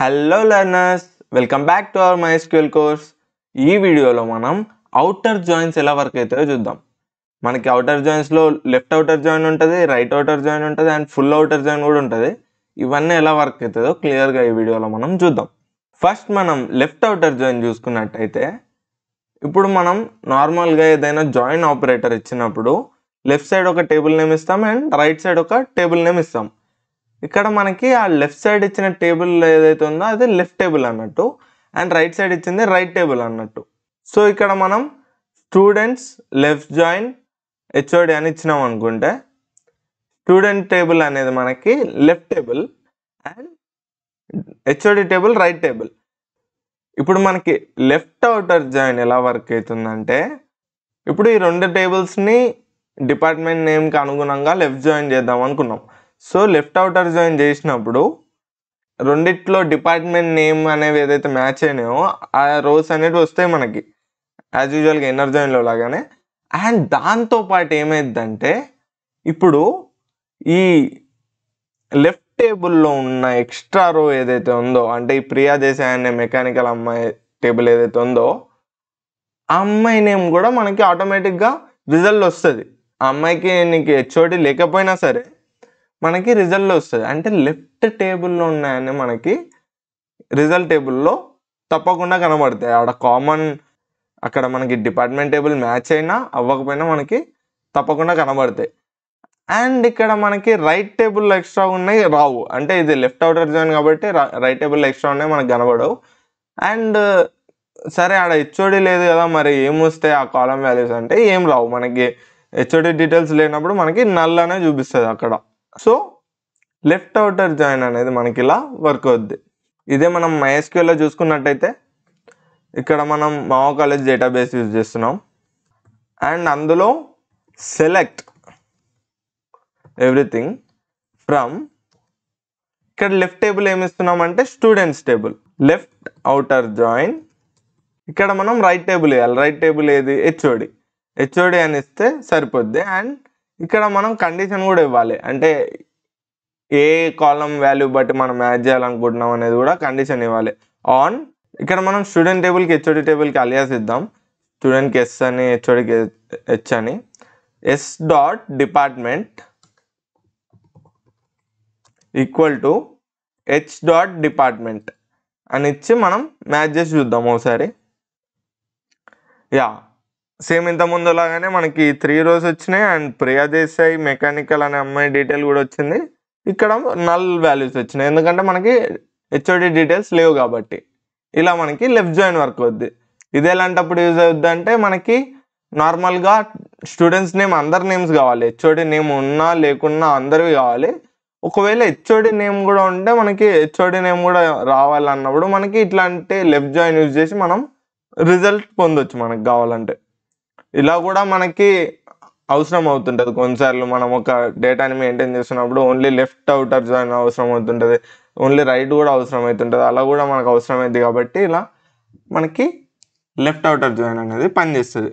Hello learners, welcome back to our MySQL course. ఈ వీడియోలో మనం అవుటర్ జాయిన్స్ ఎలా వర్క్ అవుతాయో చూద్దాం. మనకి అవుటర్ జాయిన్స్లో లెఫ్ట్ అవుటర్ జాయిన్ ఉంటుంది, రైట్ అవుటర్ జాయిన్ ఉంటుంది అండ్ ఫుల్ అవుటర్ జాయిన్ కూడా ఉంటుంది. ఇవన్నీ ఎలా వర్క్ అవుతుందో క్లియర్గా ఈ వీడియోలో మనం చూద్దాం. ఫస్ట్ మనం లెఫ్ట్ అవుటర్ జాయిన్ చూసుకున్నట్టయితే, ఇప్పుడు మనం నార్మల్గా ఏదైనా జాయిన్ ఆపరేటర్ ఇచ్చినప్పుడు లెఫ్ట్ సైడ్ ఒక టేబుల్ నేమ్ ఇస్తాం అండ్ రైట్ సైడ్ ఒక టేబుల్ నేమ్ ఇస్తాం. ఇక్కడ మనకి ఆ లెఫ్ట్ సైడ్ ఇచ్చిన టేబుల్ ఏదైతే ఉందో అది లెఫ్ట్ టేబుల్ అన్నట్టు అండ్ రైట్ సైడ్ ఇచ్చింది రైట్ టేబుల్ అన్నట్టు. సో ఇక్కడ మనం స్టూడెంట్స్ లెఫ్ట్ జాయిన్ హెచ్ఓడి అని ఇచ్చినాం అనుకుంటే, స్టూడెంట్ టేబుల్ అనేది మనకి left table and HOD table right table. ఇప్పుడు మనకి లెఫ్ట్ అవుటర్ జాయిన్ ఎలా వర్క్ అవుతుందంటే, ఇప్పుడు ఈ రెండు టేబుల్స్ని డిపార్ట్మెంట్ నేమ్కి అనుగుణంగా లెఫ్ట్ జాయిన్ చేద్దాం అనుకున్నాం. సో లెఫ్ట్ అవుటర్ జాయిన్ చేసినప్పుడు రెండిట్లో డిపార్ట్మెంట్ నేమ్ అనేవి ఏదైతే మ్యాచ్ అయినాయో ఆ రోస్ అనేవి వస్తాయి మనకి యాజ్ యూజువల్గా ఇన్నర్ జాయిన్లో లాగానే. అండ్ దాంతోపాటు ఏమైందంటే, ఇప్పుడు ఈ లెఫ్ట్ టేబుల్లో ఉన్న ఎక్స్ట్రా రో ఏదైతే ఉందో, అంటే ఈ ప్రియా దేశాయ్ అనే మెకానికల్ అమ్మాయి టేబుల్ ఏదైతే ఉందో ఆ అమ్మాయి నేమ్ కూడా మనకి ఆటోమేటిక్గా రిజల్ట్ వస్తుంది. ఆ అమ్మాయికి నీకు హెచ్ఓడి లేకపోయినా సరే మనకి రిజల్ట్ వస్తుంది. అంటే లెఫ్ట్ టేబుల్లో ఉన్నాయని మనకి రిజల్ట్ టేబుల్లో తప్పకుండా కనబడతాయి. ఆడ కామన్ అక్కడ మనకి డిపార్ట్మెంట్ టేబుల్ మ్యాచ్ అయినా అవ్వకపోయినా మనకి తప్పకుండా కనబడతాయి. అండ్ ఇక్కడ మనకి రైట్ టేబుల్లో ఎక్స్ట్రా ఉన్నాయి రావు, అంటే ఇది లెఫ్ట్ అవుటర్ జాయిన్ కాబట్టి రైట్ టేబుల్లో ఎక్స్ట్రా ఉన్నాయి మనకు కనబడవు. అండ్ సరే ఆడ హెచ్ఓడి లేదు కదా, మరి ఏం వస్తాయి ఆ కాలం వాల్యూస్ అంటే ఏం రావు. మనకి హెచ్ఓడి డీటెయిల్స్ లేనప్పుడు మనకి నల్ అనే చూపిస్తుంది అక్కడ. సో లెఫ్ట్ అవుటర్ జాయిన్ అనేది మనకి ఇలా వర్క్ అవుద్ది. ఇదే మనం MySQLలో చూసుకున్నట్టయితే, ఇక్కడ మనం మావో కాలేజ్ డేటాబేస్ యూజ్ చేస్తున్నాం అండ్ అందులో సెలెక్ట్ ఎవ్రీథింగ్ ఫ్రమ్, ఇక్కడ లెఫ్ట్ టేబుల్ ఏమి ఇస్తున్నామంటే students table. Left outer join ఇక్కడ మనం రైట్ టేబుల్ వేయాలి. రైట్ టేబుల్ ఏది హెచ్ఓడి అని ఇస్తే సరిపోద్ది. అండ్ ఇక్కడ మనం కండిషన్ కూడా ఇవ్వాలి, అంటే ఏ కాలం వాల్యూ బట్టి మనం మ్యాచ్ చేయాలనుకుంటున్నాం అనేది కూడా కండిషన్ ఇవ్వాలి. ఆన్ ఇక్కడ మనం స్టూడెంట్ టేబుల్కి హెచ్ఓడి టేబుల్కి అలియాస్ ఇద్దాం. స్టూడెంట్కి ఎస్ అని, హెచ్ఓడికి హెచ్ అని. S dot department equal to H dot department అని ఇచ్చి మనం మ్యాచ్ చేసి చూద్దాం ఒకసారి. యా, సేమ్ ఇంత ముందు లాగానే మనకి 3 rows వచ్చినాయి అండ్ ప్రియా దేశాయ్ మెకానికల్ అనే అమ్మాయి డీటెయిల్ కూడా వచ్చింది. ఇక్కడ నల్ వాల్యూస్ వచ్చినాయి ఎందుకంటే మనకి హెచ్ఓడి డీటెయిల్స్ లేవు కాబట్టి. ఇలా మనకి లెఫ్ట్ జాయిన్ వర్క్ అవుద్ది. ఇది ఎలాంటప్పుడు యూజ్ అవుద్ది అంటే, మనకి నార్మల్గా స్టూడెంట్స్ నేమ్ అందరి నేమ్స్ కావాలి, హెచ్ఓడి నేమ్ ఉన్నా లేకున్నా అందరివి కావాలి. ఒకవేళ హెచ్ఓడి నేమ్ కూడా ఉంటే మనకి హెచ్ఓడి నేమ్ కూడా రావాలన్నప్పుడు మనకి ఇట్లాంటి లెఫ్ట్ జాయిన్ యూజ్ చేసి మనం రిజల్ట్ పొందొచ్చు మనకు కావాలంటే. ఇలా కూడా మనకి అవసరం అవుతుంటుంది కొన్నిసార్లు. మనం ఒక డేటాని మెయింటైన్ చేస్తున్నప్పుడు ఓన్లీ లెఫ్ట్ అవుటర్ జాయిన్ అవసరం అవుతుంటుంది, ఓన్లీ రైట్ కూడా అవసరం అవుతుంటుంది. అలా కూడా మనకు అవసరం అవుతుంది కాబట్టి ఇలా మనకి లెఫ్ట్ అవుటర్ జాయిన్ అనేది పనిచేస్తుంది.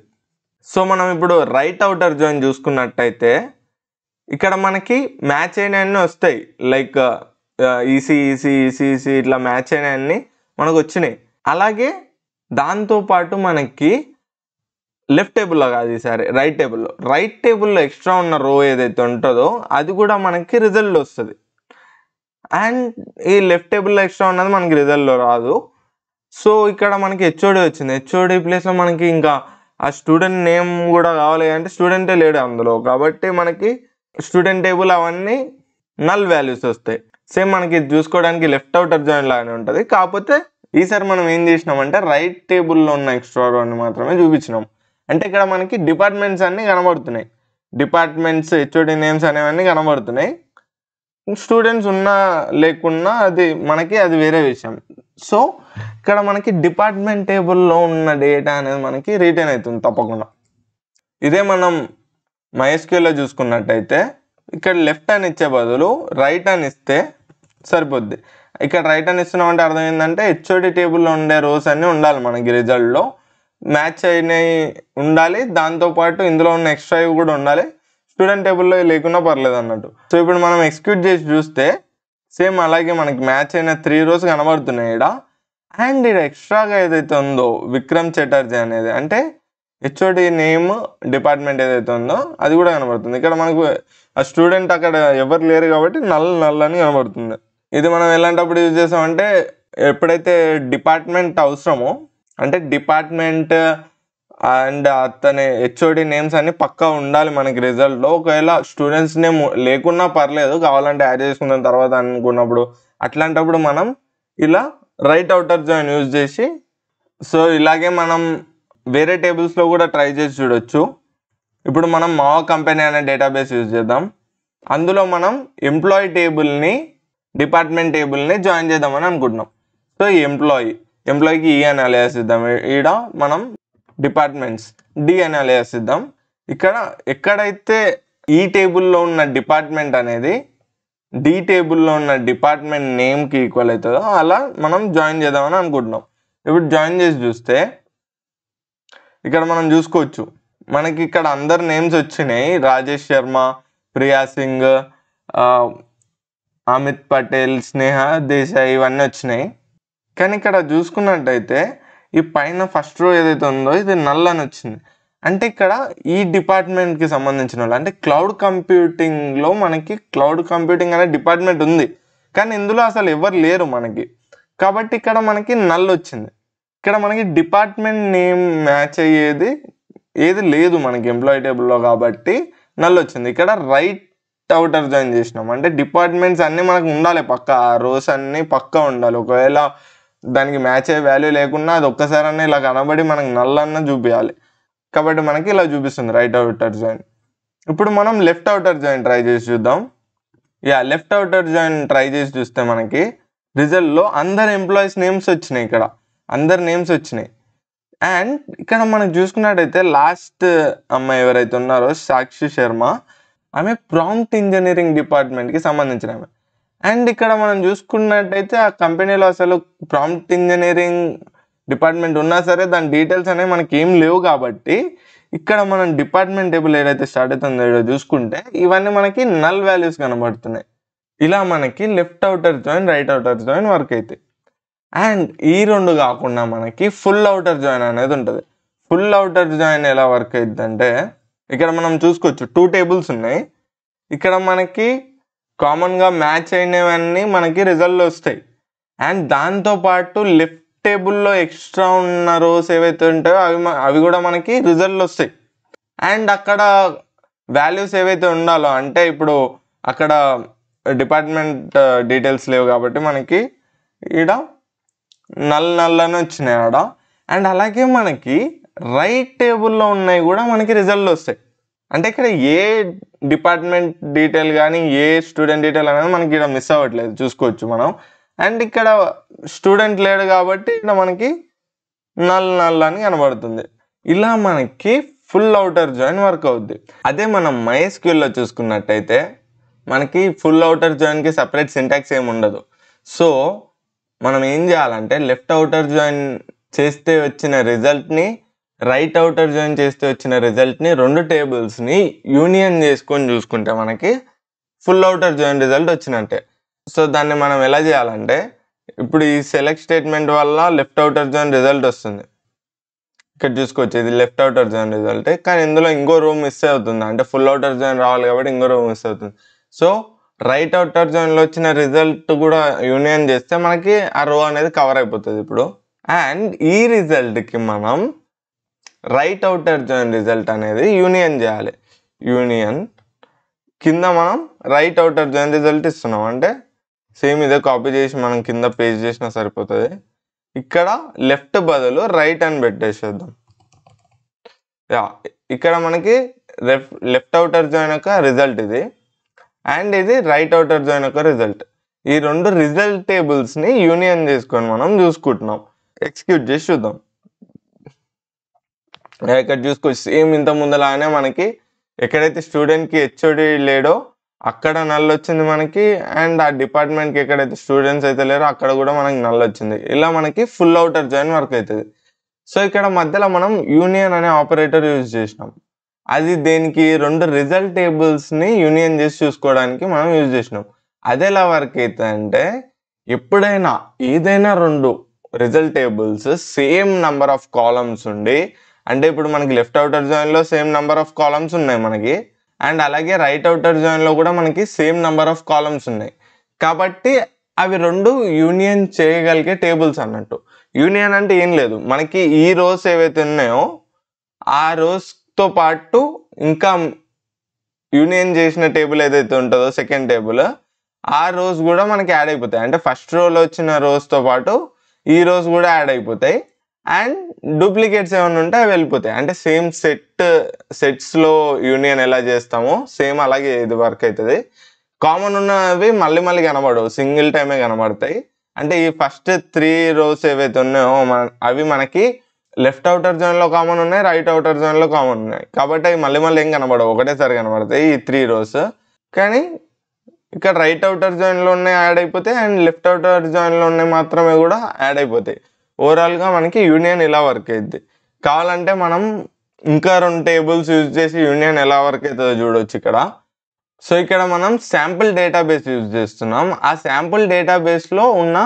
సో మనం ఇప్పుడు రైట్ అవుటర్ జాయిన్ చూసుకున్నట్టయితే, ఇక్కడ మనకి మ్యాచ్ అయినవన్నీ వస్తాయి. Like EC EC EC EC ఇట్లా మ్యాచ్ అయినవన్నీ మనకు వచ్చినాయి. అలాగే దాంతోపాటు మనకి లెఫ్ట్ టేబుల్లో కాదు, ఈసారి రైట్ టేబుల్లో ఎక్స్ట్రా ఉన్న రో ఏదైతే ఉంటుందో అది కూడా మనకి రిజల్ట్ వస్తుంది. అండ్ ఈ లెఫ్ట్ టేబుల్లో ఎక్స్ట్రా ఉన్నది మనకి రిజల్ట్లో రాదు. సో ఇక్కడ మనకి హెచ్ఓడి వచ్చింది. హెచ్ఓడి ప్లేస్లో మనకి ఇంకా ఆ స్టూడెంట్ నేమ్ కూడా కావాలి అంటే స్టూడెంటే లేడు అందులో, కాబట్టి మనకి స్టూడెంట్ టేబుల్ అవన్నీ నల్ వాల్యూస్ వస్తాయి. సేమ్ మనకి చూసుకోవడానికి లెఫ్ట్ అవుటర్ జాయిన్ లాగానే ఉంటుంది. కాకపోతే ఈసారి మనం ఏం చేసినామంటే రైట్ టేబుల్లో ఉన్న ఎక్స్ట్రా రో అని మాత్రమే చూపించినాం. అంటే ఇక్కడ మనకి డిపార్ట్మెంట్స్ అన్నీ కనబడుతున్నాయి, డిపార్ట్మెంట్స్ హెచ్ఓడి నేమ్స్ అనేవన్నీ కనబడుతున్నాయి. స్టూడెంట్స్ ఉన్నా లేకున్నా అది మనకి అది వేరే విషయం. సో ఇక్కడ మనకి డిపార్ట్మెంట్ టేబుల్లో ఉన్న డేటా అనేది మనకి రిటైన్ అవుతుంది తప్పకుండా. ఇదే మనం MySQLలో చూసుకున్నట్టయితే, ఇక్కడ లెఫ్ట్ అని ఇచ్చే బదులు రైట్ అని ఇస్తే సరిపోద్ది. ఇక్కడ రైట్ అని ఇస్తున్నాం అంటే అర్థం ఏంటంటే, హెచ్ఓడి టేబుల్లో ఉండే రోస్ అన్నీ ఉండాలి మనకి రిజల్ట్లో, మ్యాచ్ అయినవి ఉండాలి, దాంతోపాటు ఇందులో ఉన్న ఎక్స్ట్రా కూడా ఉండాలి. స్టూడెంట్ టేబుల్లో లేకున్నా పర్లేదు అన్నట్టు. సో ఇప్పుడు మనం ఎగ్జిక్యూట్ చేసి చూస్తే సేమ్ అలాగే మనకి మ్యాచ్ అయిన 3 రోస్ కనబడుతున్నాయి ఇక్కడ. అండ్ ఇక్కడ ఎక్స్ట్రాగా ఏదైతే ఉందో విక్రమ్ చటర్జీ అనేది, అంటే హెచ్ఓడి నేమ్ డిపార్ట్మెంట్ ఏదైతే ఉందో అది కూడా కనబడుతుంది. ఇక్కడ మనకు ఆ స్టూడెంట్ అక్కడ ఎవరు లేరు కాబట్టి నల్ అని కనబడుతుంది. ఇది మనం ఎలాంటప్పుడు యూజ్ చేస్తామంటే ఎప్పుడైతే డిపార్ట్మెంట్ అవసరమో, అంటే డిపార్ట్మెంట్ అండ్ అతని హెచ్ఓడి నేమ్స్ అన్ని పక్కా ఉండాలి మనకి రిజల్ట్లో. ఒకవేళ స్టూడెంట్స్ నేమ్ లేకున్నా పర్లేదు, కావాలంటే యాడ్ చేసుకున్న తర్వాత అనుకున్నప్పుడు అట్లాంటప్పుడు మనం ఇలా రైట్ అవుటర్ జాయిన్ యూజ్ చేసి, సో ఇలాగే మనం వేరే టేబుల్స్లో కూడా ట్రై చేసి చూడొచ్చు. ఇప్పుడు మనం మావో కంపెనీ అనే డేటాబేస్ యూజ్ చేద్దాం. అందులో మనం ఎంప్లాయీ టేబుల్ని డిపార్ట్మెంట్ టేబుల్ని జాయిన్ చేద్దామని అనుకుంటున్నాం. సో ఈ ఎంప్లాయీకి ఈ అని అలియాస్ ఇద్దాం. ఈడ మనం డిపార్ట్మెంట్స్ డి అని అలియాస్ ఇద్దాం. ఇక్కడ ఎక్కడైతే ఈ టేబుల్లో ఉన్న డిపార్ట్మెంట్ అనేది డి టేబుల్లో ఉన్న డిపార్ట్మెంట్ నేమ్కి ఈక్వల్ అవుతుందో అలా మనం జాయిన్ చేద్దామని అనుకుంటున్నాం. ఇప్పుడు జాయిన్ చేసి చూస్తే ఇక్కడ మనం చూసుకోవచ్చు, మనకి ఇక్కడ అందరు నేమ్స్ వచ్చినాయి. రాజేష్ శర్మ, ప్రియా సింగ్, అమిత్ పటేల్, స్నేహ దేశాయ్ ఇవన్నీ వచ్చినాయి. కానీ ఇక్కడ చూసుకున్నట్టయితే ఈ పైన ఫస్ట్ రో ఏదైతే ఉందో ఇది నల్ అని వచ్చింది. అంటే ఇక్కడ ఈ డిపార్ట్మెంట్కి సంబంధించిన వాళ్ళు, అంటే క్లౌడ్ కంప్యూటింగ్లో మనకి క్లౌడ్ కంప్యూటింగ్ అనే డిపార్ట్మెంట్ ఉంది, కానీ ఇందులో అసలు ఎవరు లేరు మనకి. కాబట్టి ఇక్కడ మనకి నల్ వచ్చింది. ఇక్కడ మనకి డిపార్ట్మెంట్ నేమ్ మ్యాచ్ అయ్యేది ఏది లేదు మనకి ఎంప్లాయీ టేబుల్లో, కాబట్టి నల్ వచ్చింది. ఇక్కడ రైట్ అవుటర్ జాయిన్ చేసినాం, అంటే డిపార్ట్మెంట్స్ అన్నీ మనకు ఉండాలి పక్క, ఆ రోస్ అన్నీ పక్కా ఉండాలి. ఒకవేళ దానికి మ్యాచ్ అయ్యే వాల్యూ లేకున్నా అది ఒక్కసారి ఇలా కనబడి మనకి నల్ అన్న చూపించాలి. కాబట్టి మనకి ఇలా చూపిస్తుంది రైట్ అవుటర్ జాయిన్. ఇప్పుడు మనం లెఫ్ట్ అవుటర్ జాయిన్ ట్రై చేసి చూద్దాం. లెఫ్ట్ అవుటర్ జాయిన్ ట్రై చేసి చూస్తే మనకి రిజల్ట్లో అందరు ఎంప్లాయీస్ నేమ్స్ వచ్చినాయి. ఇక్కడ అందరు నేమ్స్ వచ్చినాయి. అండ్ ఇక్కడ మనం చూసుకున్నట్టయితే లాస్ట్ అమ్మాయి ఎవరైతే ఉన్నారో సాక్షి శర్మ, ఆమె ప్రాంప్ట్ ఇంజనీరింగ్ డిపార్ట్మెంట్కి సంబంధించిన ఆమె. అండ్ ఇక్కడ మనం చూసుకున్నట్టయితే ఆ కంపెనీలో అసలు ప్రాంప్ట్ ఇంజనీరింగ్ డిపార్ట్మెంట్ ఉన్నా సరే దాని డీటెయిల్స్ అనేవి మనకి ఏం లేవు. కాబట్టి ఇక్కడ మనం డిపార్ట్మెంట్ టేబుల్ ఏదైతే స్టార్ట్ అవుతుందో చూసుకుంటే ఇవన్నీ మనకి నల్ వాల్యూస్ కనబడుతున్నాయి. ఇలా మనకి left outer join, right outer join work అవుతాయి. అండ్ ఈ రెండు కాకుండా మనకి ఫుల్ అవుటర్ జాయిన్ అనేది ఉంటుంది. ఫుల్ అవుటర్ జాయిన్ ఎలా వర్క్ అవుతుంది అంటే ఇక్కడ మనం చూసుకోవచ్చు 2 టేబుల్స్ ఉన్నాయి. ఇక్కడ మనకి కామన్గా మ్యాచ్ అయినవన్నీ మనకి రిజల్ట్లో వస్తాయి. అండ్ దాంతోపాటు లెఫ్ట్ టేబుల్లో ఎక్స్ట్రా ఉన్న రోస్ ఏవైతే ఉంటాయో అవి కూడా మనకి రిజల్ట్లో వస్తాయి. అండ్ అక్కడ వాల్యూస్ ఏవైతే ఉండాలో, అంటే ఇప్పుడు అక్కడ డిపార్ట్మెంట్ డీటెయిల్స్ లేవు కాబట్టి మనకి ఈడ నల్ అని వచ్చినాయి ఆడ. అండ్ అలాగే మనకి రైట్ టేబుల్లో ఉన్నాయి కూడా మనకి రిజల్ట్లు వస్తాయి. అంటే ఇక్కడ ఏ డిపార్ట్మెంట్ డీటెయిల్ కానీ ఏ స్టూడెంట్ డీటెయిల్ అనేది మనకి ఇక్కడ మిస్ అవ్వట్లేదు, చూసుకోవచ్చు మనం. అండ్ ఇక్కడ స్టూడెంట్ లేడు కాబట్టి ఇక్కడ మనకి నల్ అని కనబడుతుంది. ఇలా మనకి ఫుల్ అవుటర్ జాయిన్ వర్క్ అవుద్ది. అదే మనం MySQLలో చూసుకున్నట్టయితే మనకి ఫుల్ అవుటర్ జాయిన్కి సపరేట్ సింటాక్స్ ఏమి ఉండదు. సో మనం ఏం చేయాలంటే లెఫ్ట్ అవుటర్ జాయిన్ చేస్తే వచ్చిన రిజల్ట్ని, రైట్ అవుటర్ జాయిన్ చేస్తే వచ్చిన రిజల్ట్ని, 2 టేబుల్స్ని యూనియన్ చేసుకొని చూసుకుంటే మనకి ఫుల్ అవుటర్ జాయిన్ రిజల్ట్ వచ్చినట్టే. సో దాన్ని మనం ఎలా చేయాలంటే ఇప్పుడు ఈ సెలెక్ట్ స్టేట్మెంట్ వల్ల లెఫ్ట్ అవుటర్ జాయిన్ రిజల్ట్ వస్తుంది. ఇక్కడ చూసుకోవచ్చు ఇది లెఫ్ట్ అవుటర్ జాయిన్ రిజల్ట్, కానీ ఇందులో ఇంకో రో మిస్ అవుతుంది. అంటే ఫుల్ అవుటర్ జాయిన్ రావాలి కాబట్టి ఇంకో రో మిస్ అవుతుంది. సో రైట్ అవుటర్ జాయిన్లో వచ్చిన రిజల్ట్ కూడా యూనియన్ చేస్తే మనకి ఆ రో అనేది కవర్ అయిపోతుంది ఇప్పుడు. అండ్ ఈ రిజల్ట్కి మనం రైట్ అవుటర్ జాయిన్ రిజల్ట్ అనేది యూనియన్ చేయాలి. యూనియన్ కింద మనం రైట్ అవుటర్ జాయిన్ రిజల్ట్ ఇస్తున్నాం, అంటే సేమ్ ఇదే కాపీ చేసి మనం కింద పేస్ట్ చేసినా సరిపోతుంది. ఇక్కడ లెఫ్ట్ బదులు రైట్ అని పెట్టేసేద్దాం. ఇక్కడ మనకి లెఫ్ట్ అవుటర్ జాయిన్ యొక్క రిజల్ట్ ఇది, అండ్ ఇది రైట్ అవుటర్ జాయిన్ యొక్క రిజల్ట్. ఈ 2 రిజల్ట్ టేబుల్స్ని యూనియన్ చేసుకొని మనం చూసుకుంటున్నాం. ఎగ్జిక్యూట్ చేసి చూద్దాం. ఇక్కడ చూసుకోవచ్చు సేమ్ ఇంత ముందులాగానే మనకి ఎక్కడైతే స్టూడెంట్కి హెచ్ఓడి లేడో అక్కడ నల్ వచ్చింది మనకి, అండ్ ఆ డిపార్ట్మెంట్కి ఎక్కడైతే స్టూడెంట్స్ అయితే లేరో అక్కడ కూడా మనకి నల్ వచ్చింది. ఇలా మనకి ఫుల్ అవుటర్ జాయిన్ వర్క్ అవుతుంది. సో ఇక్కడ మధ్యలో మనం యూనియన్ అనే ఆపరేటర్ యూజ్ చేసినాం. అది దేనికి 2 రిజల్ట్ టేబుల్స్ని యూనియన్ చేసి చూసుకోవడానికి మనం యూజ్ చేసినాం. అది ఎలా వర్క్ అవుతుంది అంటే ఎప్పుడైనా ఏదైనా రెండు result tables same number of columns ఉండి, అంటే ఇప్పుడు మనకి లెఫ్ట్ అవుటర్ జాయిన్లో సేమ్ నెంబర్ ఆఫ్ కాలమ్స్ ఉన్నాయి మనకి, అండ్ అలాగే రైట్ అవుటర్ జాయిన్లో కూడా మనకి సేమ్ నెంబర్ ఆఫ్ కాలమ్స్ ఉన్నాయి. కాబట్టి అవి రెండు యూనియన్ చేయగలిగే టేబుల్స్ అన్నట్టు. యూనియన్ అంటే ఏం లేదు, మనకి ఈ రోస్ ఏవైతే ఉన్నాయో ఆ రోస్తో పాటు ఇంకా యూనియన్ చేసిన టేబుల్ ఏదైతే ఉంటుందో సెకండ్ టేబుల్, ఆ రోస్ కూడా మనకి యాడ్ అయిపోతాయి. అంటే ఫస్ట్ రోలో వచ్చిన రోస్తో పాటు ఈ రోస్ కూడా యాడ్ అయిపోతాయి. అండ్ డూప్లికేట్స్ ఏమైనా ఉంటే అవి వెళ్ళిపోతాయి. అంటే సేమ్ సెట్స్లో యూనియన్ ఎలా చేస్తామో సేమ్ అలాగే ఇది వర్క్ అవుతుంది. కామన్ ఉన్నవి మళ్ళీ మళ్ళీ కనబడవు, సింగిల్ టైమే కనబడతాయి. అంటే ఈ ఫస్ట్ 3 రోస్ ఏవైతే ఉన్నాయో అవి మనకి లెఫ్ట్ అవుటర్ జోన్లో కామన్ ఉన్నాయి, రైట్ అవుటర్ జోన్లో కామన్ ఉన్నాయి. కాబట్టి అవి మళ్ళీ మళ్ళీ ఏం కనబడవు, ఒకటేసారి కనబడతాయి ఈ 3 రోస్. కానీ ఇక్కడ రైట్ అవుటర్ జాయిన్లో ఉన్నాయి యాడ్ అయిపోతాయి, అండ్ లెఫ్ట్ అవుటర్ జాయిన్లో ఉన్నాయి మాత్రమే కూడా యాడ్ అయిపోతాయి. ఓవరాల్గా మనకి యూనియన్ ఇలా వర్క్ అవుతుంది. కావాలంటే మనం ఇంకా 2 టేబుల్స్ యూజ్ చేసి యూనియన్ ఎలా వర్క్ అవుతుందో చూడవచ్చు ఇక్కడ. సో ఇక్కడ మనం శాంపుల్ డేటాబేస్ యూజ్ చేస్తున్నాం. ఆ శాంపుల్ డేటాబేస్లో ఉన్న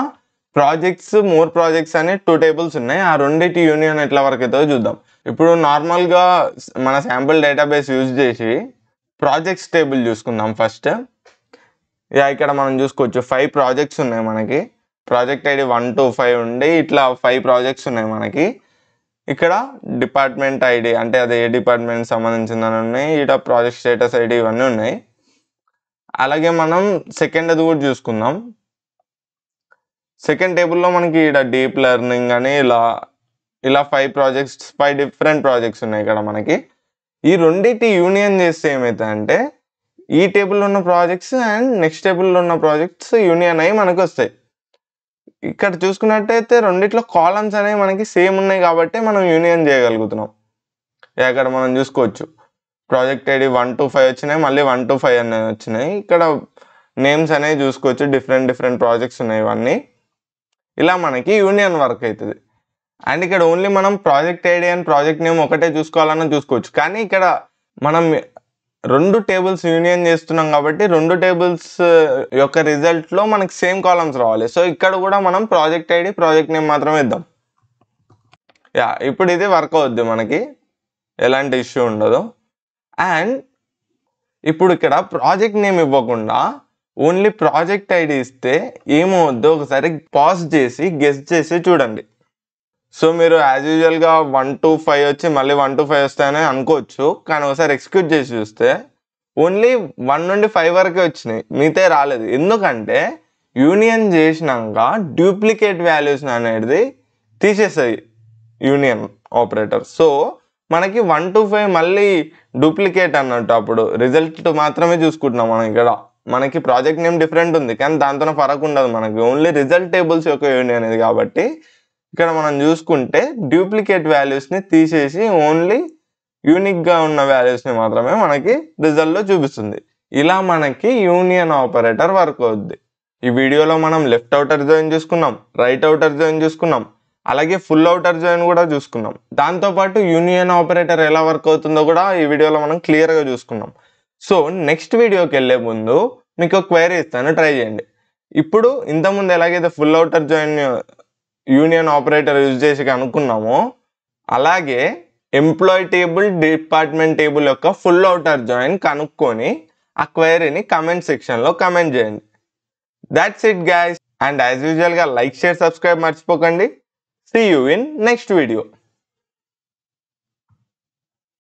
మోర్ ప్రాజెక్ట్స్ అనే 2 టేబుల్స్ ఉన్నాయి. ఆ రెండింటి యూనియన్ ఎట్లా వర్క్ అవుతుందో చూద్దాం. ఇప్పుడు నార్మల్గా మన శాంపుల్ డేటాబేస్ యూజ్ చేసి ప్రాజెక్ట్స్ టేబుల్ చూసుకుందాం ఫస్ట్. ఇక్కడ మనం చూసుకోవచ్చు 5 ప్రాజెక్ట్స్ ఉన్నాయి మనకి. ప్రాజెక్ట్ ఐడి 1 to 5 ఉండి ఇట్లా 5 ప్రాజెక్ట్స్ ఉన్నాయి మనకి. ఇక్కడ డిపార్ట్మెంట్ ఐడి అంటే అది ఏ డిపార్ట్మెంట్ సంబంధించిందని ఉన్నాయి, ఇక్కడ ప్రాజెక్ట్ స్టేటస్ ఐడి ఇవన్నీ ఉన్నాయి. అలాగే మనం సెకండ్ అది కూడా చూసుకుందాం. సెకండ్ టేబుల్లో మనకి ఇక్కడ డీప్ లెర్నింగ్ అని ఇలా 5 డిఫరెంట్ ప్రాజెక్ట్స్ ఉన్నాయి ఇక్కడ మనకి. ఈ రెండింటి యూనియన్ చేస్తే ఏమవుతుందంటే ఈ టేబుల్లో ఉన్న ప్రాజెక్ట్స్ అండ్ నెక్స్ట్ టేబుల్లో ఉన్న ప్రాజెక్ట్స్ యూనియన్ అయ్యి మనకు వస్తాయి. ఇక్కడ చూసుకున్నట్టయితే రెండిట్లో కాలమ్స్ అనేవి మనకి సేమ్ ఉన్నాయి కాబట్టి మనం యూనియన్ చేయగలుగుతున్నాం. ఇక్కడ మనం చూసుకోవచ్చు ప్రాజెక్ట్ ఐడి 1 to 5 వచ్చినాయి, మళ్ళీ 1 to 5 అనేవి వచ్చినాయి. ఇక్కడ నేమ్స్ అనేవి చూసుకోవచ్చు, డిఫరెంట్ ప్రాజెక్ట్స్ ఉన్నాయి ఇవన్నీ. ఇలా మనకి యూనియన్ వర్క్ అవుతుంది. అండ్ ఇక్కడ ఓన్లీ మనం project ID and project name ఒకటే చూసుకోవాలన్నా చూసుకోవచ్చు. కానీ ఇక్కడ మనం 2 టేబుల్స్ యూనియన్ చేస్తున్నాం కాబట్టి 2 టేబుల్స్ యొక్క రిజల్ట్లో మనకి సేమ్ కాలమ్స్ రావాలి. సో ఇక్కడ కూడా మనం ప్రాజెక్ట్ ఐడి ప్రాజెక్ట్ నేమ్ మాత్రమే ఇద్దాం. ఇప్పుడు ఇది వర్క్ అవుద్ది, మనకి ఎలాంటి ఇష్యూ ఉండదు. అండ్ ఇప్పుడు ఇక్కడ ప్రాజెక్ట్ నేమ్ ఇవ్వకుండా ఓన్లీ ప్రాజెక్ట్ ఐడి ఇస్తే ఏమవుద్దో ఒకసారి పాజ్ చేసి గెస్ చేసి చూడండి. సో మీరు యాజ్ యూజువల్గా 1 to 5 వచ్చి మళ్ళీ 1 to 5 వస్తాయని అనుకోవచ్చు. కానీ ఒకసారి ఎక్స్క్యూట్ చేసి చూస్తే ఓన్లీ 1 నుండి 5 వరకే వచ్చినాయి, మిగతా రాలేదు. ఎందుకంటే యూనియన్ చేసినాక డూప్లికేట్ వాల్యూస్ అనేది తీసేస్తాయి యూనియన్ ఆపరేటర్. సో మనకి 1 to 5 మళ్ళీ డూప్లికేట్ అన్నట్టు, అప్పుడు రిజల్ట్ మాత్రమే చూసుకుంటున్నాం మనం. ఇక్కడ మనకి ప్రాజెక్ట్ నేమ్ డిఫరెంట్ ఉంది కానీ దాంతో ఫరక్ ఉండదు, మనకి ఓన్లీ రిజల్ట్ టేబుల్స్ యొక్క యూనియన్ అనేది. కాబట్టి ఇక్కడ మనం చూసుకుంటే డూప్లికేట్ వాల్యూస్ని తీసేసి ఓన్లీ యూనిక్గా ఉన్న వాల్యూస్ని మాత్రమే మనకి రిజల్ట్లో చూపిస్తుంది. ఇలా మనకి యూనియన్ ఆపరేటర్ వర్క్ అవుద్ది. ఈ వీడియోలో మనం లెఫ్ట్ అవుటర్ జాయిన్ చూసుకున్నాం, రైట్ అవుటర్ జాయిన్ చూసుకున్నాం, అలాగే ఫుల్ అవుటర్ జాయిన్ కూడా చూసుకున్నాం. దాంతోపాటు యూనియన్ ఆపరేటర్ ఎలా వర్క్ అవుతుందో కూడా ఈ వీడియోలో మనం క్లియర్గా చూసుకున్నాం. సో నెక్స్ట్ వీడియోకి వెళ్ళే ముందు మీకు క్వైరీ ఇస్తాను, ట్రై చేయండి. ఇప్పుడు ఇంతకుముందు ఎలాగైతే full outer join union operator use చేసి కనుక్కున్నామో అలాగే ఎంప్లాయీ టేబుల్ డిపార్ట్మెంట్ టేబుల్ యొక్క ఫుల్ అవుటర్ జాయిన్ కనుక్కొని ఆ క్వైరీని కమెంట్ సెక్షన్లో కమెంట్ చేయండి. That's it guys. And as యూజువల్గా లైక్, షేర్, సబ్స్క్రైబ్ మర్చిపోకండి. See you in next video.